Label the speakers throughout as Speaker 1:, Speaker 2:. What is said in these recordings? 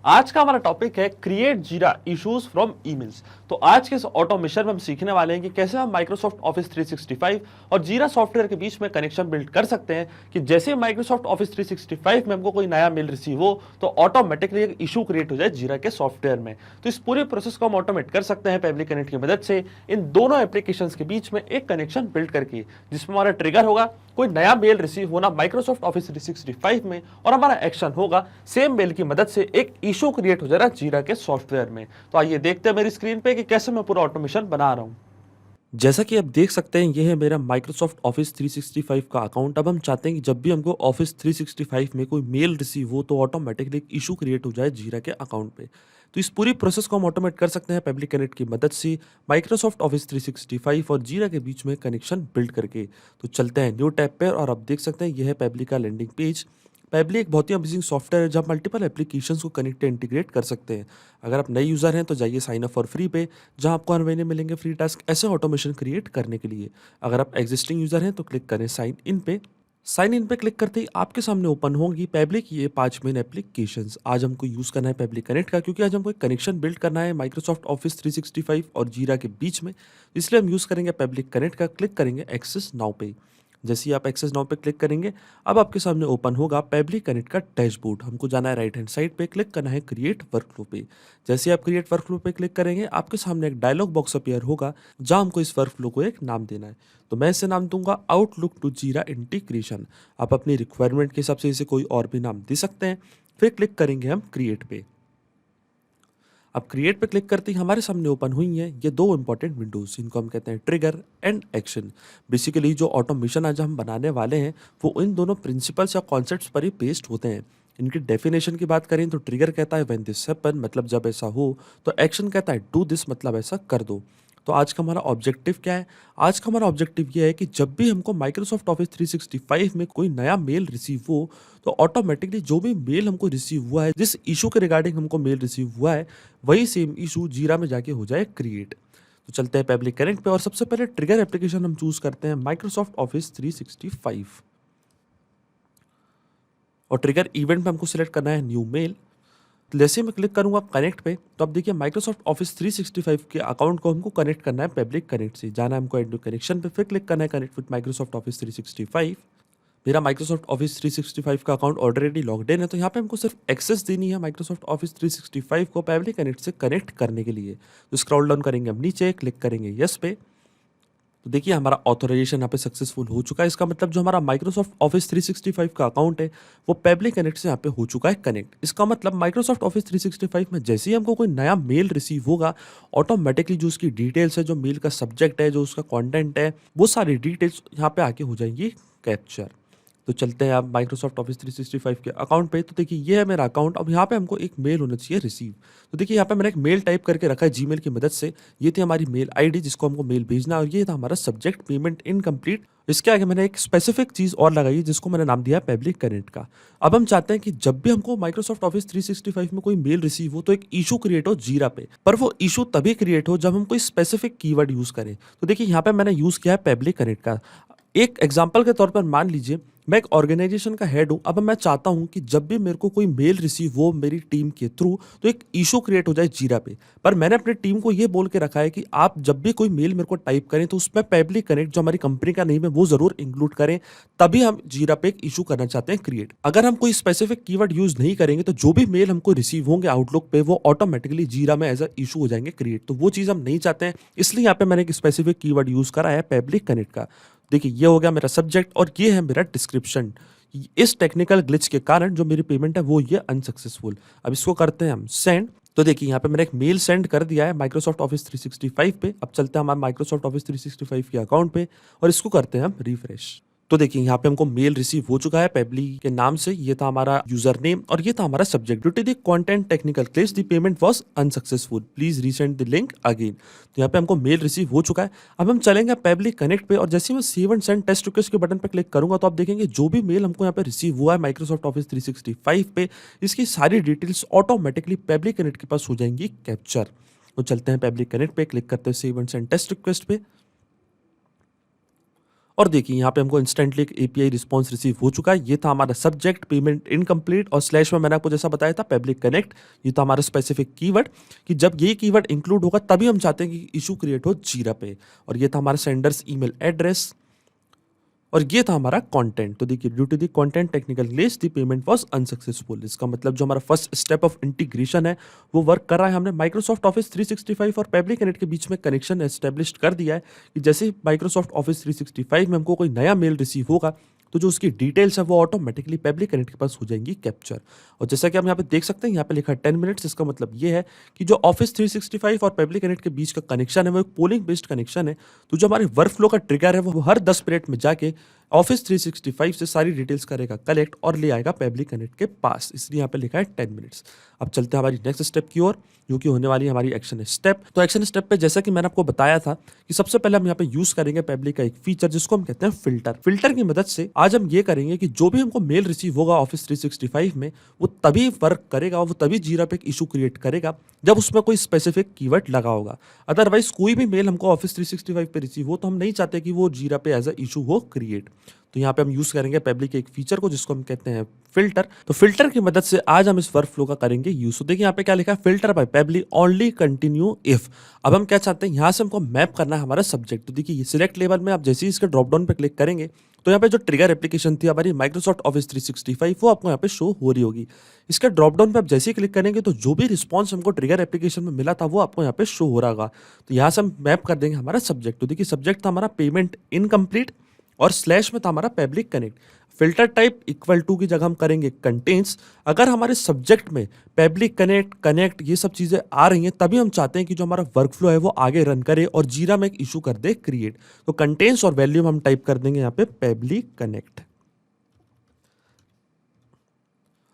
Speaker 1: आज का हमारा टॉपिक है क्रिएट जीरा इश्यूज फ्रॉम ईमेल्स। तो आज के इस ऑटोमेशन में हम सीखने वाले हैं कि कैसे हम माइक्रोसॉफ्ट ऑफिस 365 और जीरा सॉफ्टवेयर के बीच में कनेक्शन बिल्ड कर सकते हैं कि जैसे माइक्रोसॉफ्ट ऑफिस 365 में हमको कोई नया मेल रिसीव हो तो ऑटोमेटिकली एक इशू क्रिएट हो जाए जीरा के सॉफ्टवेयर में। तो इस पूरे प्रोसेस को हम ऑटोमेट कर सकते हैं पेबली कनेक्ट की मदद से इन दोनों एप्लीकेशन के बीच में एक कनेक्शन बिल्ड करके, जिसमें हमारा ट्रिगर होगा कोई नया मेल रिसीव होना माइक्रोसॉफ्ट ऑफिस 365 में और हमारा एक्शन होगा सेम मेल की मदद से एक इशू क्रिएट हो जा रहा है जीरा के सॉफ्टवेयर में। तो आइए देखते हैं मेरी स्क्रीन पे कि कैसे मैं पूरा ऑटोमेशन बना रहा हूं।
Speaker 2: जैसा कि आप देख सकते हैं, ये है मेरा माइक्रोसॉफ्ट ऑफिस 365 का अकाउंट। अब हम चाहते हैं कि जब भी हमको ऑफिस 365 में कोई मेल रिसीव हो तो ऑटोमेटिकली एक इशू क्रिएट हो जाए जीरा के अकाउंट पे। तो इस पूरी प्रोसेस को हम ऑटोमेट कर सकते हैं पेबली कनेक्ट की मदद से माइक्रोसॉफ्ट ऑफिस 365 और जीरा के बीच में कनेक्शन बिल्ड करके। तो चलते हैं न्यू टैब पे और आप देख सकते हैं यह है पेबली का लैंडिंग पेज। पेबली एक बहुत ही अमेजिंग सॉफ्टवेयर है जहाँ मल्टीपल एप्लीकेशंस को कनेक्ट इंटीग्रेट कर सकते हैं। अगर आप नए यूज़र हैं तो जाइए साइन अप फॉर फ्री पे, जहाँ आपको हर महीने मिलेंगे फ्री टास्क ऐसे ऑटोमेशन क्रिएट करने के लिए। अगर आप एग्जिस्टिंग यूज़र हैं तो क्लिक करें साइन इन पे। साइन इन पे क्लिक करते ही आपके सामने ओपन होंगी पेबली की ये 5 मेन एप्लीकेशंस। आज हमको यूज़ करना है पेबली कनेक्ट का, क्योंकि आज हमको एक कनेक्शन बिल्ड करना है माइक्रोसॉफ्ट ऑफिस 365 और जीरा के बीच में। इसलिए हम यूज़ करेंगे पेबली कनेक्ट का। क्लिक करेंगे एक्सेस नाउ पे। जैसे ही आप एक्सेस नाउ पे क्लिक करेंगे, अब आपके सामने ओपन होगा पेबली कनेक्ट का डैशबोर्ड। हमको जाना है राइट हैंड साइड पे, क्लिक करना है क्रिएट वर्कफ्लो पे। जैसे ही आप क्रिएट वर्कफ्लो पे क्लिक करेंगे, आपके सामने एक डायलॉग बॉक्स अपीयर होगा जहां हमको इस वर्कफ्लो को एक नाम देना है। तो मैं इसे नाम दूंगा आउटलुक टू जीरा इंटीग्रेशन। आप अपनी रिक्वायरमेंट के हिसाब से इसे कोई और भी नाम दे सकते हैं। फिर क्लिक करेंगे हम क्रिएट पे। अब क्रिएट पे क्लिक करते ही हमारे सामने ओपन हुई हैं ये दो इंपॉर्टेंट विंडोज, इनको हम कहते हैं ट्रिगर एंड एक्शन। बेसिकली जो ऑटोमेशन आज हम बनाने वाले हैं वो इन दोनों प्रिंसिपल्स या कॉन्सेप्ट्स पर ही बेस्ड होते हैं। इनकी डेफिनेशन की बात करें तो ट्रिगर कहता है व्हेन दिस हैपन, मतलब जब ऐसा हो। तो एक्शन कहता है डू दिस, मतलब ऐसा कर दो। तो आज का हमारा ऑब्जेक्टिव क्या है? आज का हमारा ऑब्जेक्टिव ये है कि जब भी हमको माइक्रोसॉफ्ट ऑफिस 365 में कोई नया मेल रिसीव हो तो ऑटोमेटिकली जो भी मेल हमको रिसीव हुआ है, जिस इशू के रिगार्डिंग हमको मेल रिसीव हुआ है, वही सेम इशू जीरा में जाके हो जाए क्रिएट। तो चलते हैं पब्लिक कनेक्ट पे और सबसे पहले ट्रिगर एप्लीकेशन हम चूज करते हैं माइक्रोसॉफ्ट ऑफिस 365 और ट्रिगर इवेंट में हमको सिलेक्ट करना है न्यू मेल। जैसे ही मैं क्लिक करूंगा कनेक्ट पे, तो अब देखिए माइक्रोसॉफ्ट ऑफिस 365 के अकाउंट को हमको कनेक्ट करना है पब्लिक कनेक्ट से। जाना है हमको एड न्यू कनेक्शन पे, फिर क्लिक करना है कनेक्ट विद माइक्रोसॉफ्ट ऑफिस 365। मेरा माइक्रोसॉफ्ट ऑफिस 365 का अकाउंट ऑलरेडी लॉग्ड इन है, तो यहाँ पे हमको सिर्फ एक्सेस देनी है माइक्रोसॉफ्ट ऑफिस 365 को पब्लिक कनेक्ट से कनेक्ट करने के लिए। तो स्क्रॉल डाउन करेंगे हम नीचे, क्लिक करेंगे यस पे। तो देखिए हमारा ऑथराइजेशन यहाँ पे सक्सेसफुल हो चुका है। इसका मतलब जो हमारा माइक्रोसॉफ्ट ऑफिस 365 का अकाउंट है वो पब्लिक कनेक्ट से यहाँ पे हो चुका है कनेक्ट। इसका मतलब माइक्रोसॉफ्ट ऑफिस 365 में जैसे ही हमको कोई नया मेल रिसीव होगा, ऑटोमेटिकली जो उसकी डिटेल्स है, जो मेल का सब्जेक्ट है, जो उसका कॉन्टेंट है, वो सारी डिटेल्स यहाँ पे आके हो जाएंगी कैप्चर। तो चलते हैं आप माइक्रोसॉफ्ट ऑफिस 365 के अकाउंट पे। तो देखिए ये है मेरा अकाउंट। अब यहाँ पे हमको एक मेल होना चाहिए रिसीव। तो देखिए यहाँ पे मैंने एक मेल टाइप करके रखा है जीमेल की मदद से। ये थी हमारी मेल आईडी जिसको हमको मेल भेजना है, और ये था हमारा सब्जेक्ट पेमेंट इनकम्प्लीट। इसके आगे मैंने एक स्पेसिफिक चीज और लगाई है जिसको मैंने नाम दिया है पब्लिक कनेक्ट का। अब हम चाहते हैं कि जब भी हमको माइक्रोसॉफ्ट ऑफिस 365 में कोई मेल रिसीव हो तो एक इशू क्रिएट हो जीरा पे, पर वो इशू तभी क्रिएट हो जब हम कोई स्पेसिफिक कीवर्ड यूज करें। तो देखिए यहाँ पे मैंने यूज किया है पब्लिक कनेक्ट का। एक एग्जाम्पल के तौर पर मान लीजिए मैं एक ऑर्गेनाइजेशन का हेड हूं। अब मैं चाहता हूं कि जब भी मेरे को कोई मेल रिसीव हो मेरी टीम के थ्रू तो एक इशू क्रिएट हो जाए जीरा पे। पर मैंने अपनी टीम को ये बोल के रखा है कि आप जब भी कोई मेल मेरे को टाइप करें तो उसमें पब्लिक कनेक्ट जो हमारी कंपनी का नेम है वो जरूर इंक्लूड करें, तभी हम जीरा पे एक इशू करना चाहते हैं क्रिएट। अगर हम कोई स्पेसिफिक कीवर्ड यूज नहीं करेंगे तो जो भी मेल हमको रिसीव होंगे आउटलुक पे वो ऑटोमेटिकली जीरा में एज अ इशू हो जाएंगे क्रिएट। तो वो चीज हम नहीं चाहते हैं, इसलिए यहाँ पे मैंने एक स्पेसिफिक कीवर्ड यूज करा है पब्लिक कनेक्ट का। देखिए ये हो गया मेरा सब्जेक्ट और ये है मेरा डिस्क्रिप्शन। इस टेक्निकल ग्लिच के कारण जो मेरी पेमेंट है वो ये अनसक्सेसफुल। अब इसको करते हैं हम सेंड। तो देखिए यहाँ पे मैंने एक मेल सेंड कर दिया है माइक्रोसॉफ्ट ऑफिस 365 पे। अब चलते हैं हमारे माइक्रोसॉफ्ट ऑफिस 365 के अकाउंट पे और इसको करते हैं हम रिफ्रेश। तो देखिए यहाँ पे हमको मेल रिसीव हो चुका है पेबली के नाम से। ये था हमारा यूजर नेम और ये था हमारा subject. Due to the content technical glitch the payment was unsuccessful, please resend the link again. तो यहाँ पे हमको मेल रिसीव हो चुका है। अब हम चलेंगे पेबली कनेक्ट पे और जैसे ही मैं save and send test request के बटन पे क्लिक करूंगा तो आप देखेंगे जो भी मेल हमको यहाँ पे रिसीव हुआ है माइक्रोसॉफ्ट ऑफिस 365 पे, इसकी सारी डिटेल्स ऑटोमेटिकली पेबली कनेक्ट के पास हो जाएंगी कैप्चर। तो चलते हैं पेबली कनेक्ट पे, क्लिक करते हैं save and send test request पे और देखिए यहाँ पे हमको इंस्टेंटली एक एपीआई रिस्पॉन्स रिसीव हो चुका है। ये था हमारा सब्जेक्ट पेमेंट इनकम्प्लीट और स्लैश में मैंने आपको जैसा बताया था पब्लिक कनेक्ट। ये था हमारा स्पेसिफिक कीवर्ड कि जब ये कीवर्ड इंक्लूड होगा तभी हम चाहते हैं कि इशू क्रिएट हो जीरा पे। और ये था हमारा सेंडर्स ईमेल एड्रेस और ये था हमारा कंटेंट। तो देखिए due to the content technical glitch the payment was unsuccessful. इसका मतलब जो हमारा फर्स्ट स्टेप ऑफ इंटीग्रेशन है वो वर्क कर रहा है। हमने माइक्रोसॉफ्ट ऑफिस 365 और पब्लिक कनेक्ट के बीच में कनेक्शन एस्टेब्लिश कर दिया है कि जैसे माइक्रोसॉफ्ट ऑफिस 365 में हमको कोई नया मेल रिसीव होगा तो जो उसकी डिटेल्स है वो ऑटोमेटिकली पब्लिक कनेक्ट के पास हो जाएंगी कैप्चर। और जैसा कि हम यहाँ पे देख सकते हैं यहाँ पे लिखा है 10 मिनट्स। इसका मतलब ये है कि जो ऑफिस 365 और पब्लिक कनेक्ट के बीच का कनेक्शन है वो एक पोलिंग बेस्ड कनेक्शन है। तो जो हमारे वर्क फ्लो का ट्रिगर है वो हर 10 मिनट में जाके ऑफिस 365 से सारी डिटेल्स करेगा कलेक्ट और ले आएगा पब्लिक कनेक्ट के पास। इसलिए यहाँ पे लिखा है 10 मिनट्स। अब चलते हैं हमारी नेक्स्ट स्टेप की ओर जो कि होने वाली है हमारी एक्शन स्टेप। तो एक्शन स्टेप पे जैसा कि मैंने आपको बताया था कि सबसे पहले हम यहाँ पे यूज करेंगे पब्लिक का एक फीचर जिसको हम कहते हैं फिल्टर। फिल्टर की मदद से आज हम ये करेंगे कि जो भी हमको मेल रिसीव होगा ऑफिस 365 में वो तभी वर्क करेगा, वो तभी जीरा पे एक इशू क्रिएट करेगा जब उसमें कोई स्पेसिफिक कीवर्ड लगा होगा। अदरवाइज कोई भी मेल हमको ऑफिस 365 पे रिसीव हो तो हम नहीं चाहते कि वो जीरा पे एज अ इशू हो क्रिएट। तो यहाँ पे हम यूज करेंगे पब्लिक के एक फीचर को जिसको हम कहते हैं फिल्टर। तो फिल्टर की मदद से आज हम इस वर्क फ्लो का करेंगे यूज। तो देखिए यहाँ पे क्या लिखा है, filter by public only continue if. अब हम क्या चाहते हैं, यहाँ से हमको मैप करना है हमारा सब्जेक्ट। तो देखिए सिलेक्ट लेवल में आप जैसे ही इसके ड्रॉप डाउन पे क्लिक करेंगे तो यहाँ पे जो ट्रिगर एप्लीकेशन थी हमारी माइक्रोसॉफ्ट ऑफिस 365 वो आपको यहाँ पे शो हो रही होगी। इसके ड्रॉप डाउन पे आप जैसे ही क्लिक करेंगे तो जो भी रिस्पॉन्स हमको ट्रिगर एप्लीकेशन में मिला था वो आपको यहाँ पे शो हो रहा होगा। तो यहाँ से हम मैप कर देंगे हमारा सब्जेक्ट। तो देखिए सब्जेक्ट था हमारा पेमेंट इनकम्प्लीट और स्लैश में था हमारा public connect. Filter type equal to की जगह हम करेंगे कंटेन्स। अगर हमारे सब्जेक्ट में पब्लिक कनेक्ट कनेक्ट ये सब चीजें आ रही हैं तभी हम चाहते हैं कि जो हमारा वर्क फ्लो है वो आगे रन करे और जीरा में एक इशू कर दे क्रिएट। तो कंटेन्स और वैल्यू हम टाइप कर देंगे यहाँ पे पब्लिक कनेक्ट।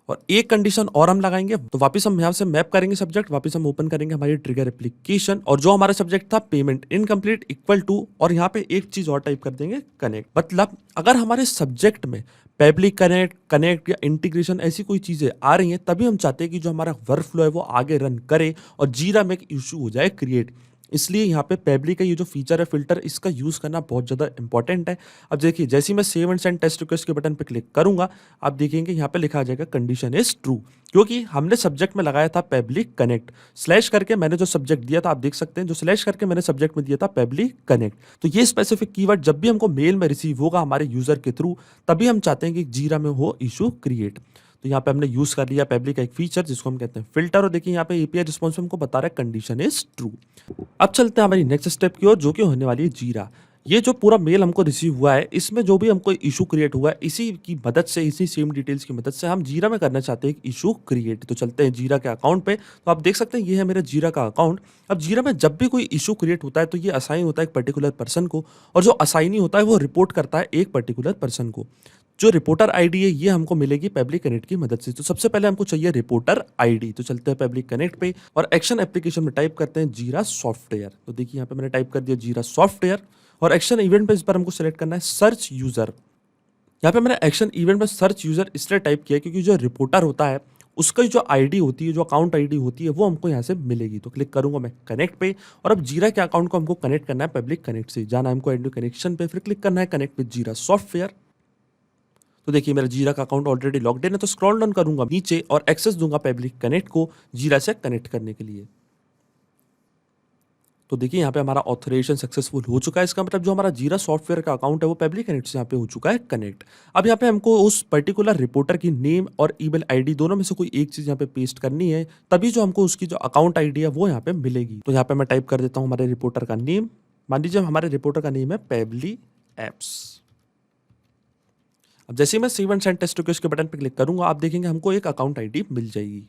Speaker 2: और एक कंडीशन और हम लगाएंगे। तो वापस हम यहाँ से मैप करेंगे सब्जेक्ट, वापस हम ओपन करेंगे हमारी ट्रिगर एप्लीकेशन और जो हमारा सब्जेक्ट था पेमेंट इनकम्प्लीट इक्वल टू और यहाँ पे एक चीज और टाइप कर देंगे कनेक्ट। मतलब अगर हमारे सब्जेक्ट में पब्लिक कनेक्ट कनेक्ट या इंटीग्रेशन ऐसी कोई चीजें आ रही हैं तभी हम चाहते हैं कि जो हमारा वर्क फ्लो है वो आगे रन करे और जीरा में एक इशू हो जाए क्रिएट। इसलिए यहाँ पे पब्लिक का ये जो फीचर है फिल्टर इसका यूज करना बहुत ज़्यादा इंपॉर्टेंट है। अब देखिए जैसे ही मैं save and send test request के बटन पे क्लिक करूंगा आप देखेंगे यहाँ पे लिखा आ जाएगा कंडीशन इज ट्रू, क्योंकि हमने सब्जेक्ट में लगाया था पब्लिक कनेक्ट। स्लैश करके मैंने जो सब्जेक्ट दिया था आप देख सकते हैं, जो स्लैश करके मैंने सब्जेक्ट में दिया था पब्लिक कनेक्ट। तो ये स्पेसिफिक कीवर्ड जब भी हमको मेल में रिसीव होगा हमारे यूजर के थ्रू तभी हम चाहते हैं कि जीरा में हो इशू क्रिएट। तो यहाँ पे हमने यूज कर लिया पब्लिक का एक फीचर जिसको हम कहते हैं फिल्टर। और देखिए यहाँ पे एपीआई रिस्पॉन्स हमको बता रहा है कंडीशन इज ट्रू। अब चलते हैं हमारी नेक्स्ट स्टेप की ओर जो कि होने वाली है जीरा। ये जो पूरा मेल हमको रिसीव हुआ है इसमें जो भी हमको इशू क्रिएट हुआ है इसी की मदद से, इसी सेम डिटेल्स की मदद से हम जीरा में करना चाहते हैं एक इशू क्रिएट। तो चलते हैं जीरा के अकाउंट पे। तो आप देख सकते हैं ये है मेरा जीरा का अकाउंट। अब जीरा में जब भी कोई इशू क्रिएट होता है तो ये असाइन होता है एक पर्टिकुलर पर्सन को और जो असाइनी होता है वो रिपोर्ट करता है एक पर्टिकुलर पर्सन को। जो रिपोर्टर आईडी है ये हमको मिलेगी पब्लिक कनेक्ट की मदद से। तो सबसे पहले हमको चाहिए रिपोर्टर आईडी। तो चलते हैं पब्लिक कनेक्ट पे और एक्शन एप्लीकेशन में टाइप करते हैं जीरा सॉफ्टवेयर। तो देखिए यहाँ पे मैंने टाइप कर दिया जीरा सॉफ्टवेयर और एक्शन इवेंट पे इस पर हमको सेलेक्ट करना है सर्च यूजर। यहाँ पे मैंने एक्शन इवेंट में सर्च यूजर इसलिए टाइप किया क्योंकि जो रिपोर्टर होता है उसका जो आईडी होती है, जो अकाउंट आईडी होती है वो हमको यहाँ से मिलेगी। तो क्लिक करूंगा मैं कनेक्ट पे और अब जीरा के अकाउंट को हमको कनेक्ट करना है पब्लिक कनेक्ट से। जाना है हमको एड कनेक्शन पे, फिर क्लिक करना है कनेक्ट विद जीरा सॉफ्टवेयर। तो देखिए मेरा जीरा का अकाउंट ऑलरेडी लॉग्ड इन है तो स्क्रॉल डाउन करूंगा नीचे और एक्सेस दूंगा पब्लिक कनेक्ट को जीरा से कनेक्ट करने के लिए। तो देखिए यहाँ पे हमारा ऑथराइजेशन सक्सेसफुल हो चुका है। इसका मतलब जो हमारा जीरा सॉफ्टवेयर का अकाउंट है वो पब्लिक कनेक्ट से यहाँ पे हो चुका है कनेक्ट। अब यहाँ पे हमको उस पर्टिकुलर रिपोर्टर की नेम और ईमेल आईडी दोनों में से कोई एक चीज यहाँ पे पेस्ट करनी है तभी जो हमको उसकी जो अकाउंट आईडी है वो यहाँ पे मिलेगी। तो यहाँ पे मैं टाइप कर देता हूँ हमारे रिपोर्टर का नेम। मान लीजिए हमारे रिपोर्टर का नेम है पेबली एप्स। अब जैसे ही मैं save and send test request के बटन पे क्लिक करूंगा आप देखेंगे हमको एक अकाउंट आईडी मिल जाएगी।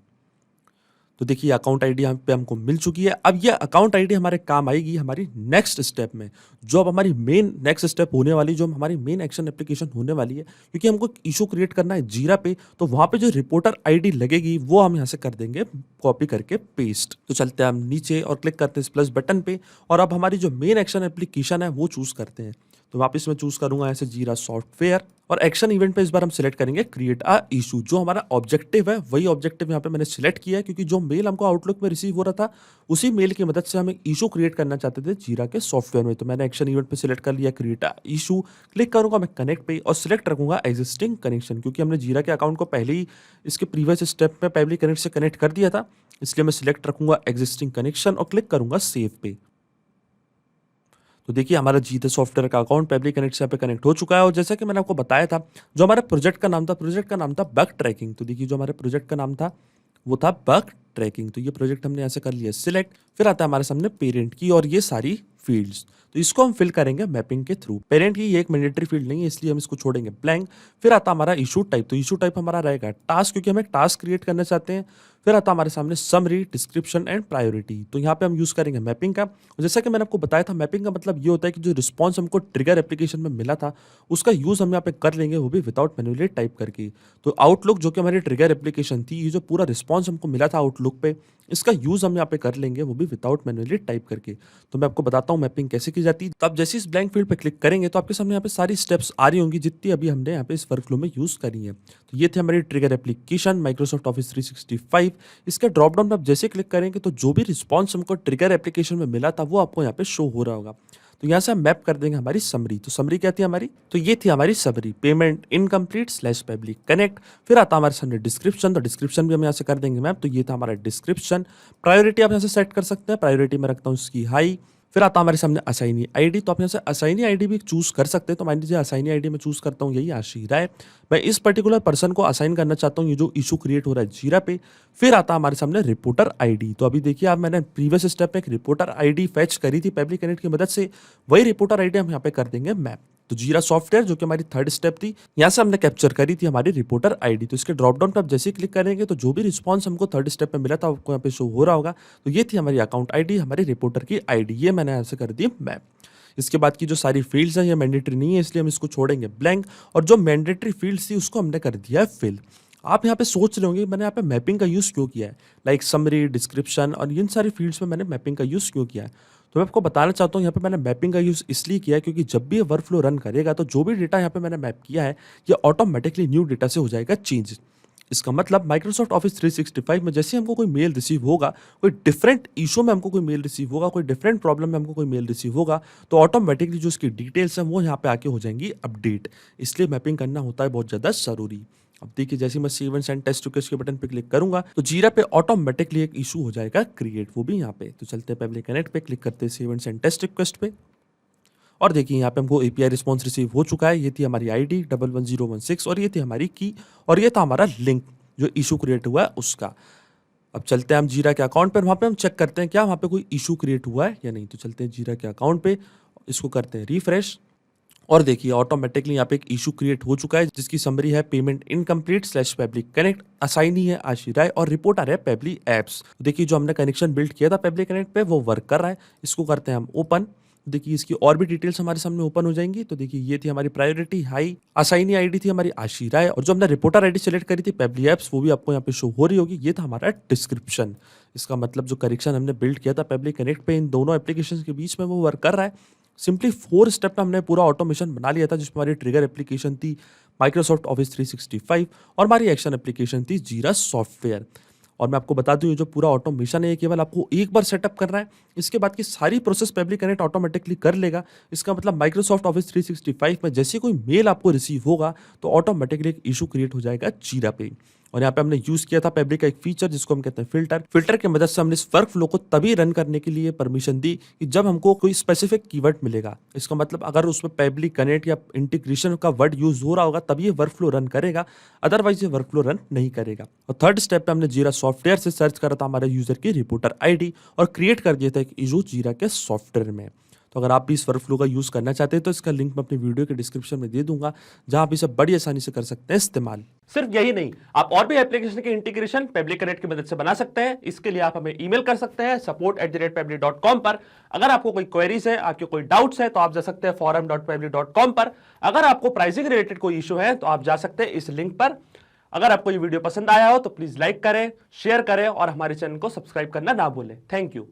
Speaker 2: तो देखिए अकाउंट आईडी यहाँ पे हमको मिल चुकी है। अब ये अकाउंट आईडी हमारे काम आएगी हमारी नेक्स्ट स्टेप में, जो अब हमारी मेन नेक्स्ट स्टेप होने वाली, जो हमारी मेन एक्शन एप्लीकेशन होने वाली है। क्योंकि हमको इशू क्रिएट करना है जीरा पे तो वहाँ पे जो रिपोर्टर आईडी लगेगी वो हम यहाँ से कर देंगे कॉपी करके पेस्ट। तो चलते हैं हम नीचे और क्लिक करते हैं इस प्लस बटन पे और अब हमारी जो मेन एक्शन एप्लीकेशन है वो चूज करते हैं। तो वापस मैं चूज करूंगा ऐसे जीरा सॉफ्टवेयर और एक्शन इवेंट पे इस बार हम सिलेक्ट करेंगे क्रिएट अ इशू। जो हमारा ऑब्जेक्टिव है वही ऑब्जेक्टिव यहाँ पे मैंने सिलेक्ट किया है, क्योंकि जो मेल हमको आउटलुक में रिसीव हो रहा था उसी मेल की मदद से हम एक इशू क्रिएट करना चाहते थे जीरा के सॉफ्टवेयर में। तो मैंने एक्शन इवेंट पे सिलेक्ट कर लिया क्रिएट अ इशू, क्लिक करूंगा मैं कनेक्ट पे और सिलेक्ट रखूंगा एग्जिस्टिंग कनेक्शन, क्योंकि हमने जीरा के अकाउंट को पहले ही इसके प्रीवियस स्टेप में पब्लिक कनेक्ट से कनेक्ट कर दिया था, इसलिए मैं सिलेक्ट रखूंगा एग्जिस्टिंग कनेक्शन और क्लिक करूंगा सेव पे। तो देखिए हमारा जीते सॉफ्टवेयर का अकाउंट पब्लिक कनेक्ट से यहाँ पे कनेक्ट हो चुका है। और जैसा कि मैंने आपको बताया था, जो हमारे प्रोजेक्ट का नाम था बग ट्रैकिंग। तो देखिए जो हमारे प्रोजेक्ट का नाम था वो था बग ट्रैकिंग। तो ये प्रोजेक्ट हमने यहाँ से कर लिया सिलेक्ट। फिर आता है हमारे सामने पेरेंट की और ये सारी फील्ड्स, तो इसको हम फिल करेंगे मैपिंग के थ्रू। पेरेंट की ये एक मैंडेटरी फील्ड नहीं है, इसलिए हम इसको छोड़ेंगे ब्लैंक। फिर आता हमारा इशू टाइप, तो इशू टाइप हमारा रहेगा टास्क, क्योंकि हम एक टास्क क्रिएट करना चाहते हैं। फिर आता हमारे सामने समरी, डिस्क्रिप्शन एंड प्रायोरिटी। तो यहाँ पे हम यूज करेंगे मैपिंग का। जैसा कि मैंने आपको बताया था, मैपिंग का मतलब ये होता है कि जो रिस्पॉन्स हमको ट्रिगर एप्लीकेशन में मिला था उसका यूज हम यहाँ पे कर लेंगे, वो भी विदाउट मैन्युअली टाइप करके। तो आउटलुक जो कि हमारी ट्रिगर एप्लीकेशन थी, ये जो पूरा रिस्पॉन्स हमको मिला था आउटलुक पे, इसका यूज हम यहाँ पे कर लेंगे, वो भी विदाउट मैन्युअली टाइप करके। तो मैं आपको बताता हूँ मैपिंग कैसे की जाती है। तो आप जैसे इस ब्लैंक फील्ड पे क्लिक करेंगे तो आपके सामने यहाँ पे सारी स्टेप्स आ रही होंगी जितनी अभी हमने यहाँ पे इस वर्कफ्लो में यूज करी है। तो ये थे हमारी ट्रिगर एप्लीकेशन माइक्रोसॉफ्ट ऑफिस 365। इसके ड्रॉप डाउन पे आप जैसे क्लिक करेंगे तो जो भी रिस्पॉन्स हमको ट्रिगर एप्लीकेशन में मिला था वो आपको यहाँ पे शो हो रहा होगा। तो यहाँ से हम मैप कर देंगे हमारी समरी। तो समरी क्या थी हमारी, तो ये थी हमारी summary, payment incomplete slash public connect. फिर आता हमारे सामने डिस्क्रिप्शन, तो डिस्क्रिप्शन भी हम यहाँ से कर देंगे मैप। तो ये था हमारा डिस्क्रिप्शन। प्रायोरिटी आप यहाँ से सेट कर सकते हैं, प्रायोरिटी में रखता हूँ इसकी हाई। फिर आता हमारे सामने असाइनी आईडी, तो आप यहाँ से असाइनी आईडी भी चूज कर सकते हैं। तो मान लीजिए असाइनी आईडी में चूज करता हूँ यही आशी राय। मैं इस पर्टिकुलर पर्सन को असाइन करना चाहता हूँ ये जो इशू क्रिएट हो रहा है जीरा पे। फिर आता हमारे सामने रिपोर्टर आईडी। तो अभी देखिए आप, मैंने प्रीवियस स्टेप में एक रिपोर्टर आईडी फेच करी थी पब्लिक कनेक्ट की मदद से, वही रिपोर्टर आईडी हम यहाँ पे कर देंगे मैप। तो जीरा सॉफ्टवेयर जो कि हमारी थर्ड स्टेप थी, यहाँ से हमने कैप्चर करी थी हमारी रिपोर्टर आईडी। तो इसके ड्रॉप डाउन पे आप जैसे ही क्लिक करेंगे तो जो भी रिस्पॉन्स हमको थर्ड स्टेप में मिला था आपको यहाँ पे शो हो रहा होगा। तो ये थी हमारी अकाउंट आईडी, हमारी रिपोर्टर की आईडी, ये मैंने यहाँ से कर दी मैप। इसके बाद की जो सारी फील्ड्स हैं ये मैंडेटरी नहीं है, इसलिए हम इसको छोड़ेंगे ब्लैंक। और जो मैंडेटरी फील्ड्स थी उसको हमने कर दिया है फिल। आप यहाँ पे सोच रहे होंगे मैंने यहाँ पे मैपिंग का यूज़ क्यों किया है, लाइक समरी, डिस्क्रिप्शन और इन सारी फील्ड्स में मैंने मैपिंग का यूज़ क्यों किया है। तो मैं आपको बताना चाहता हूँ यहाँ पे मैंने मैपिंग का यूज़ इसलिए किया है क्योंकि जब भी ये वर्कफ्लो रन करेगा तो जो भी डेटा यहाँ पे मैंने मैप किया है ये ऑटोमेटिकली न्यू डेटा से हो जाएगा चेंज। इसका मतलब माइक्रोसॉफ्ट ऑफिस 365 में जैसे हमको कोई मेल रिसीव होगा, कोई डिफरेंट इशू में हमको कोई मेल रिसीव होगा, कोई डिफरेंट प्रॉब्लम में हमको कोई मेल रिसीव होगा, तो ऑटोमेटिकली जो उसकी डिटेल्स हैं वो यहाँ पे आके हो जाएंगी अपडेट। इसलिए मैपिंग करना होता है बहुत ज़्यादा ज़रूरी। अब देखिए जैसे मैं save and send test request के बटन पे क्लिक करूंगा तो जीरा पे ऑटोमेटिकली एक इशू हो जाएगा क्रिएट, वो भी यहाँ पे। तो चलते हैं पब्लिक कनेक्ट पे, क्लिक करते हैं save and send test request पे। और देखिए यहाँ पे हमको एपीआई रिस्पॉन्स रिसीव हो चुका है। ये थी हमारी आईडी 11016 और ये थी हमारी की और ये था हमारा लिंक जो इशू क्रिएट हुआ है उसका। अब चलते हैं हम जीरा के अकाउंट पर, वहाँ पे हम चेक करते हैं क्या वहाँ पे कोई इशू क्रिएट हुआ है या नहीं। तो चलते हैं जीरा के अकाउंट पे, इसको करते हैं रिफ्रेश और देखिए ऑटोमेटिकली यहाँ पे एक इशू क्रिएट हो चुका है जिसकी समरी है payment incomplete slash public connect, assignee है आशी राय और रिपोर्ट आ रहा है पब्लिक एप्स। देखिए जो हमने कनेक्शन बिल्ड किया था पब्लिक कनेक्ट पे वो वर्क कर रहा है। इसको करते हैं हम ओपन। देखिए इसकी और भी डिटेल्स हमारे सामने ओपन हो जाएंगी। तो देखिए ये थी हमारी प्रायोरिटी हाई, असाइनी आईडी थी हमारी आशी राय और जो हमने रिपोर्टर आईडी सेलेक्ट करी थी पब्लिक एप्स वो भी आपको यहाँ पे शो हो रही होगी। ये था हमारा डिस्क्रिप्शन। इसका मतलब जो करेक्शन हमने बिल्ड किया था पब्लिक कनेक्ट पे इन दोनों एप्लीकेशन के बीच में वो वर्क कर रहा है। सिंपली 4 स्टेप में हमने पूरा ऑटोमेशन बना लिया था जिसमें हमारी ट्रिगर एप्लीकेशन थी माइक्रोसॉफ्ट ऑफिस 365 और हमारी एक्शन एप्लीकेशन थी जीरा सॉफ्टवेयर। और मैं आपको बता दूं ये जो पूरा ऑटोमेशन है ये केवल आपको एक बार सेटअप करना है, इसके बाद की सारी प्रोसेस पब्लिक कनेक्ट ऑटोमेटिकली कर लेगा। इसका मतलब माइक्रोसॉफ्ट ऑफिस 365 में जैसे कोई मेल आपको रिसीव होगा तो ऑटोमेटिकली एक इशू क्रिएट हो जाएगा जीरा पे। और यहाँ पे हमने यूज किया था पब्लिक का एक फीचर जिसको हम कहते हैं फिल्टर। फिल्टर की मदद से हमने इस वर्क फ्लो को तभी रन करने के लिए परमिशन दी कि जब हमको कोई स्पेसिफिक कीवर्ड मिलेगा। इसका मतलब अगर उसमें पब्लिक कनेक्ट या इंटीग्रेशन का वर्ड यूज हो रहा होगा तभी ये वर्क फ्लो रन करेगा, अदरवाइज ये वर्क फ्लो रन नहीं करेगा। और थर्ड स्टेप पे हमने जीरा सॉफ्टवेयर से सर्च करा था हमारे यूजर की रिपोर्टर आईडी और क्रिएट कर दिया था एक इशू जीरा के सॉफ्टवेयर में। तो अगर आप भी इस वर्कफ्लो का यूज़ करना चाहते हैं तो इसका लिंक मैं अपनी वीडियो के डिस्क्रिप्शन में दे दूंगा जहां आप इसे बड़ी आसानी से कर सकते हैं इस्तेमाल।
Speaker 1: सिर्फ यही नहीं, आप और भी एप्लीकेशन के इंटीग्रेशन पब्लिक कनेक्ट की मदद से बना सकते हैं। इसके लिए आप हमें ईमेल कर सकते हैं support@public.com पर। अगर आपको कोई क्वेरीज है, आपके कोई डाउट्स है तो आप जा सकते हैं forum.public.com पर। अगर आपको प्राइसिंग रिलेटेड कोई इशू है तो आप जा सकते हैं इस लिंक पर। अगर आपको ये वीडियो पसंद आया हो तो प्लीज लाइक करें, शेयर करें और हमारे चैनल को सब्सक्राइब करना ना भूलें। Thank you.